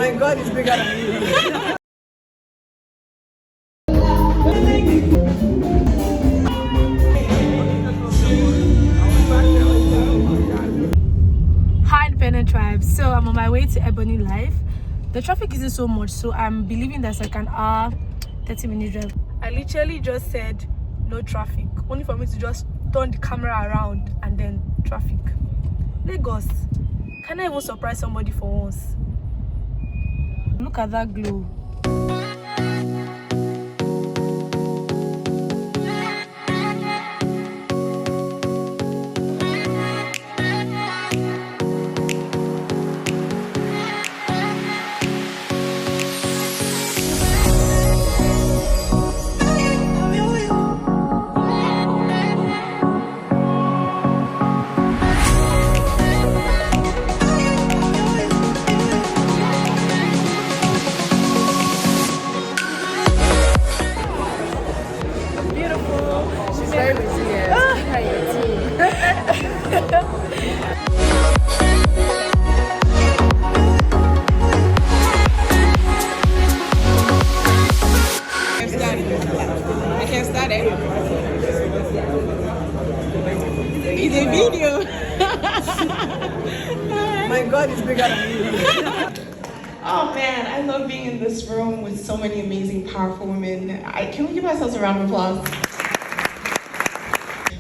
My God is bigger than you. Hi Independent Tribe, so I'm on my way to Ebony Life. The traffic isn't so much, so I'm believing that's like an hour 30-minute drive. I literally just said no traffic, only for me to just turn the camera around and then traffic. Lagos, can I even surprise somebody for once? Look at that glow. It's a video. My God is bigger than you. Oh man, I love being in this room with so many amazing, powerful women. Can we give ourselves a round of applause?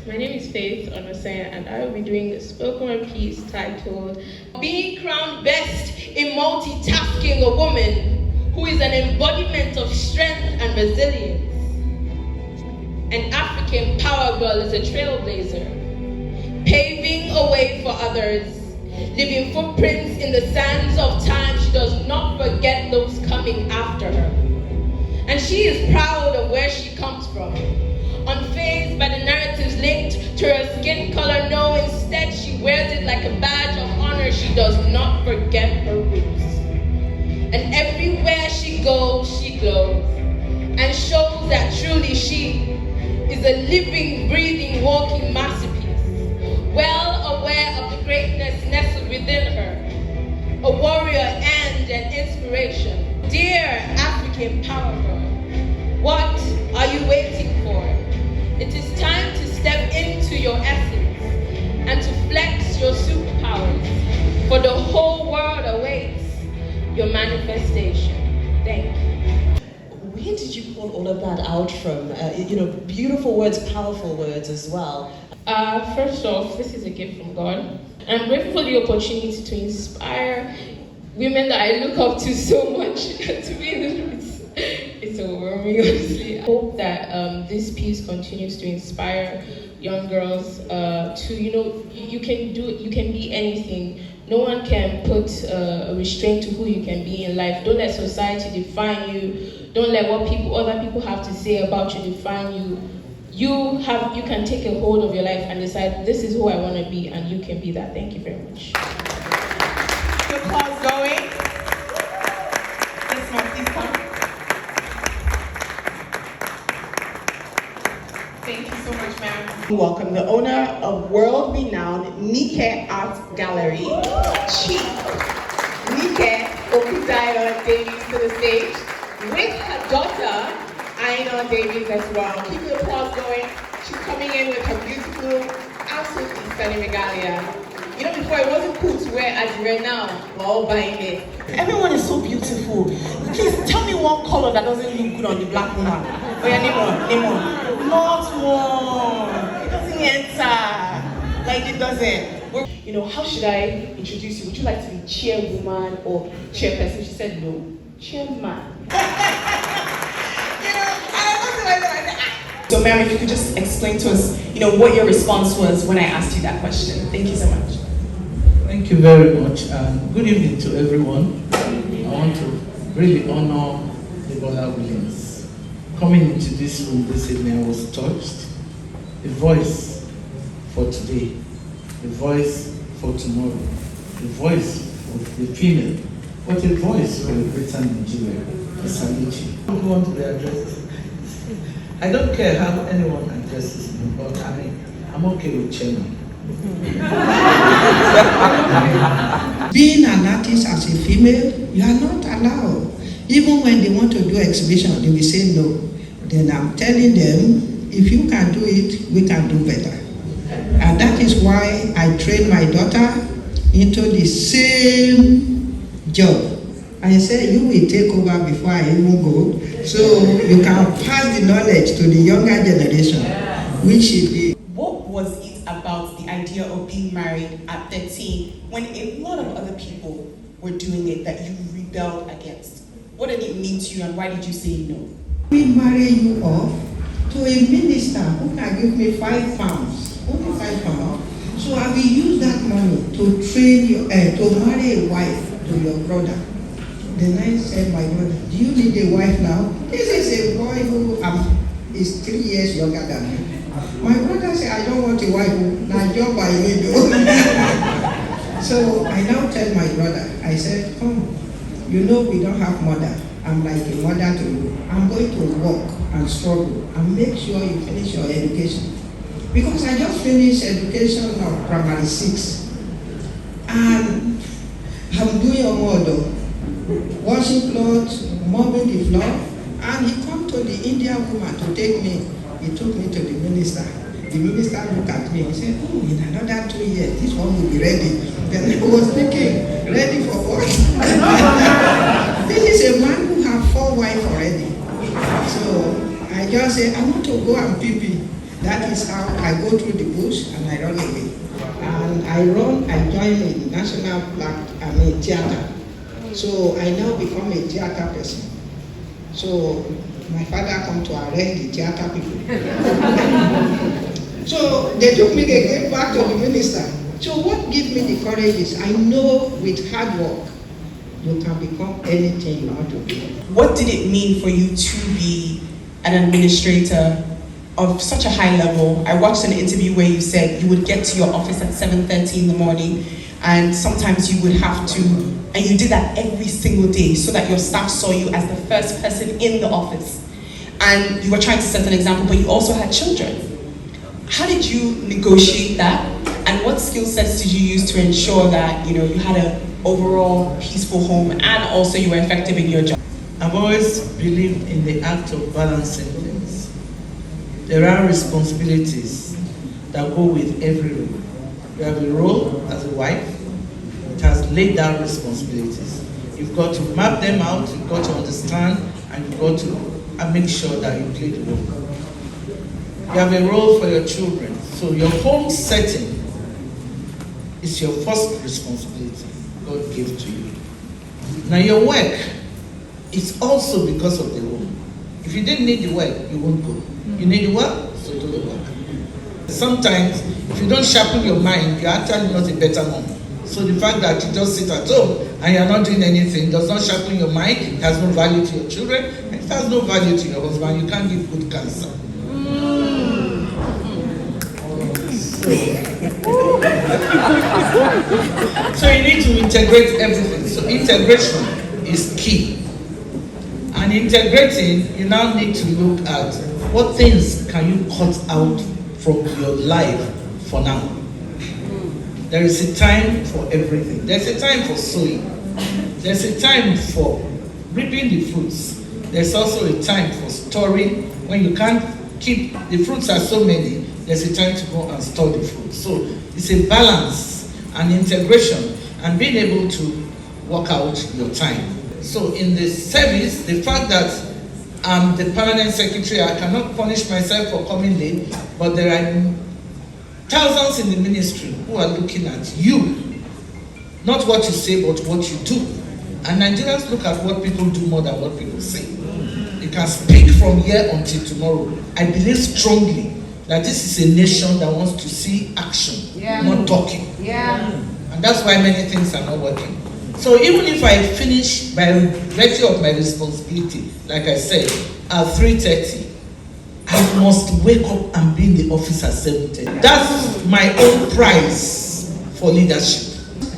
My name is Faith Onosaya, and I will be doing a spoken word piece titled Being Crowned Best in Multitasking, a Woman Who is an Embodiment of Strength and Resilience. An African power girl is a trailblazer, paving a way for others, leaving footprints in the sands of time. She does not forget those coming after her. And she is proud of where she comes from, unfazed by the narratives linked to her skin color. No, instead she wears it like a badge of honor. She does not forget her roots. And everywhere she goes, she glows and shows that truly she is a living, breathing, walking masterpiece, well aware of the greatness nestled within her, a warrior and an inspiration. Dear African power girl, what are you waiting for? It is time to step into your essence and to flex your superpowers, for the whole world awaits your manifestation. Thank you. Where did you pull all of that out from? Beautiful words, powerful words as well. First off, this is a gift from God. I'm grateful for the opportunity to inspire women that I look up to so much. To be in this room, it's overwhelming, honestly. I hope that this piece continues to inspire young girls to, you can be anything. No one can put a restraint to who you can be in life. Don't let society define you. Don't let what other people have to say about you define you. You can take a hold of your life and decide, this is who I want to be, and you can be that. Thank you very much. Applause going. Yes, ma'am, please come. Thank you so much, ma'am. Welcome the owner of world-renowned Nike Art Gallery, Chief Nike Davies to the stage with her daughter, Aina Davies as well. Keep the applause going. She's coming in with her beautiful, absolutely stunning regalia. Before it wasn't cool to wear as you wear now. We're all buying it. Everyone is so beautiful. Please tell me one color that doesn't look good on the black woman. Oh yeah, name one. Not one. It doesn't enter. Like it doesn't. How should I introduce you? Would you like to be chairwoman or chairperson? She said no. Chairman. So Mary, if you could just explain to us, what your response was when I asked you that question. Thank you so much. Thank you very much, and good evening to everyone. I want to really honor Lola Williams. Coming into this room this evening, I was touched. A voice for today, a voice for tomorrow, a voice for the female, but a voice for the greater Nigeria. I salute you. I'm going to the address. I don't care how anyone addresses me, but I'm okay with chairman. Being an artist as a female, you are not allowed. Even when they want to do exhibition, they will say no. Then I'm telling them, if you can do it, we can do better. And that is why I trained my daughter into the same job. I said, you will take over before I even go, so you can pass the knowledge to the younger generation, which she did. What was it about the idea of being married at 13 when a lot of other people were doing it that you rebelled against? What did it mean to you and why did you say no? We marry you off to a minister who can give me £5, only £5. So I will use that money to train you, to marry a wife to your brother. Then I said, my brother, do you need a wife now? This is a boy who is 3 years younger than me. My brother said, I don't want a wife, now job I need to. So I now tell my brother, I said, come, you know we don't have mother. I'm like a mother to you. I'm going to work and struggle and make sure you finish your education. Because I just finished education of primary 6. And I'm doing a model, washing clothes, mopping the floor. And he come to the Indian woman to take me. He took me to the minister. The minister looked at me and said, oh, in another 2 years, this one will be ready. Then I was thinking, ready for what? This is a man who has 4 wives already. So I just say, I want to go and pee. That is how I go through the bush and I run away. And I join the national theater. So I now become a theater person. So my father come to arrest the theater people. So they took me again back to the minister. So what gives me the courage is I know with hard work, you can become anything you want to be. What did it mean for you to be an administrator of such a high level? I watched an interview where you said you would get to your office at 7:30 in the morning, and sometimes you would have to, and you did that every single day so that your staff saw you as the first person in the office. And you were trying to set an example, but you also had children. How did you negotiate that? And what skill sets did you use to ensure that you had an overall peaceful home and also you were effective in your job? I've always believed in the act of balancing things. There are responsibilities that go with every role. You have a role as a wife. It has laid down responsibilities. You've got to map them out, you've got to understand, and you've got to make sure that you play the role. You have a role for your children. So your home setting is your first responsibility God gave to you. Now your work is also because of the home. If you didn't need the work, you won't go. You need the work, so do the work. Sometimes, if you don't sharpen your mind, you're actually not a better mom. So the fact that you just sit at home and you're not doing anything does not sharpen your mind, it has no value to your children, and it has no value to your husband. You can't give good counsel. So you need to integrate everything. So integration is key. And integrating, you now need to look at what things can you cut out from your life for now. There is a time for everything. There's a time for sowing. There's a time for reaping the fruits. There's also a time for storing. When you can't keep, the fruits are so many, there's a time to go and store the fruits. So it's a balance and integration and being able to work out your time. So in the service, the fact that I'm the permanent secretary, I cannot punish myself for coming late, but there are thousands in the ministry who are looking at you. Not what you say, but what you do. And Nigerians look at what people do more than what people say. You can speak from here until tomorrow. I believe strongly that this is a nation that wants to see action, not talking. And that's why many things are not working. So even if I finish by virtue of my responsibility, like I said, at 3:30, I must wake up and be in the office at 7:30. That's my own price for leadership.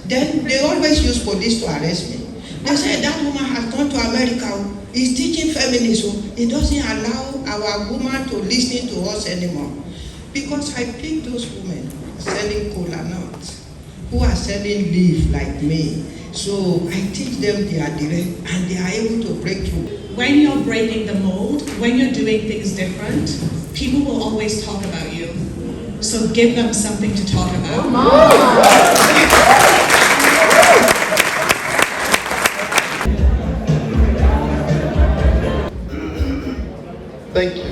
Then they always use police to arrest me. They say that woman has gone to America. He's teaching feminism. He doesn't allow our woman to listen to us anymore. Because I pick those women selling cola nuts, who are selling leaf like me. So I teach them their direct and they are able to break through. When you're breaking the mold, when you're doing things different, people will always talk about you. So give them something to talk about. Thank you.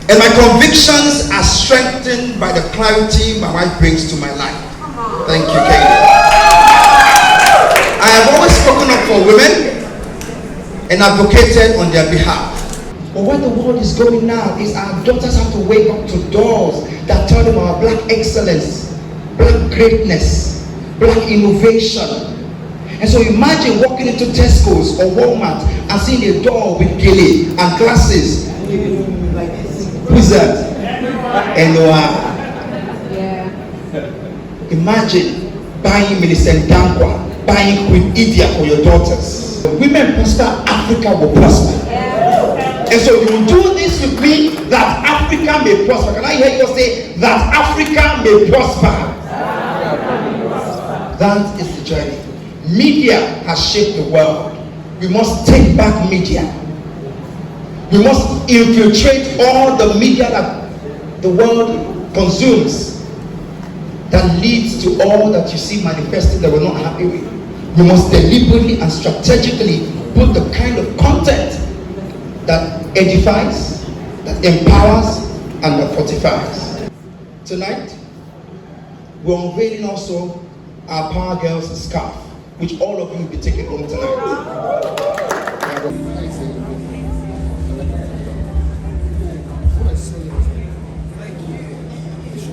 And my convictions are strengthened by the clarity my wife brings to my life. Thank you, Katie. I have always spoken up for women and advocated on their behalf. But where the world is going now is our daughters have to wake up to doors that tell them about black excellence, black greatness, black innovation. And so imagine walking into Tesco's or Walmart and seeing a door with gele and glasses. Who's that? Imagine buying Millicent Dankwa, buying Queen Idia for your daughters. Women prosper, Africa will prosper. And so you will do this with me that Africa may prosper. Can I hear you say that Africa may prosper? That is the journey. Media has shaped the world. We must take back media. We must infiltrate all the media that the world consumes that leads to all that you see manifested that we're not happy with. We must deliberately and strategically put the kind of content that edifies, that empowers, and that fortifies. Tonight, we're unveiling also our Power Girls scarf, which all of you will be taking home tonight.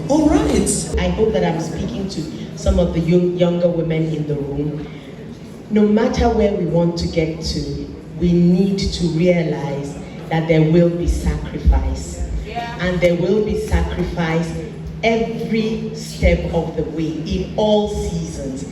All right. I hope that I'm speaking to some of the younger women in the room. No matter where we want to get to, we need to realize that there will be sacrifice. And there will be sacrifice every step of the way, in all seasons.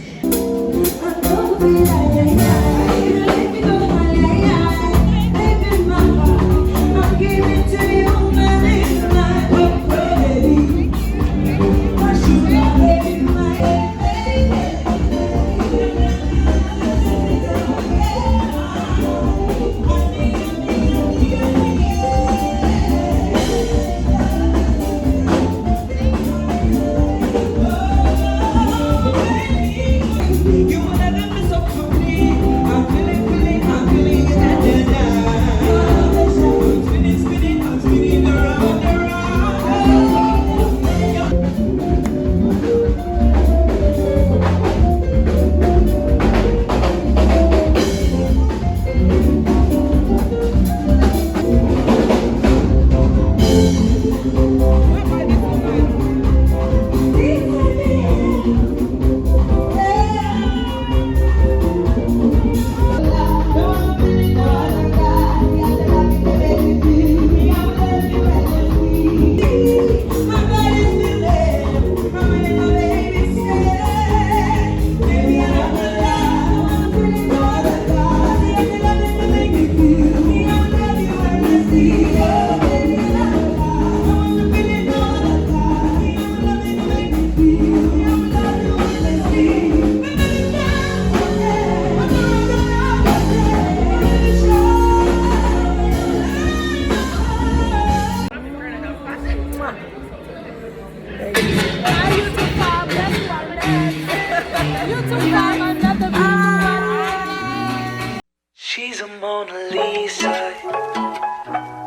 She's a Mona Lisa.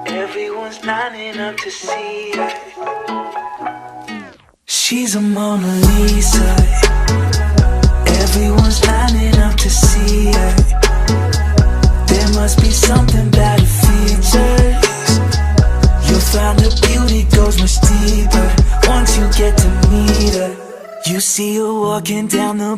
Everyone's lining up to see her. She's a Mona Lisa. Everyone's lining up to see her. There must be something about her features. You'll find her beauty goes much deeper once you get to meet her. You see her walking down the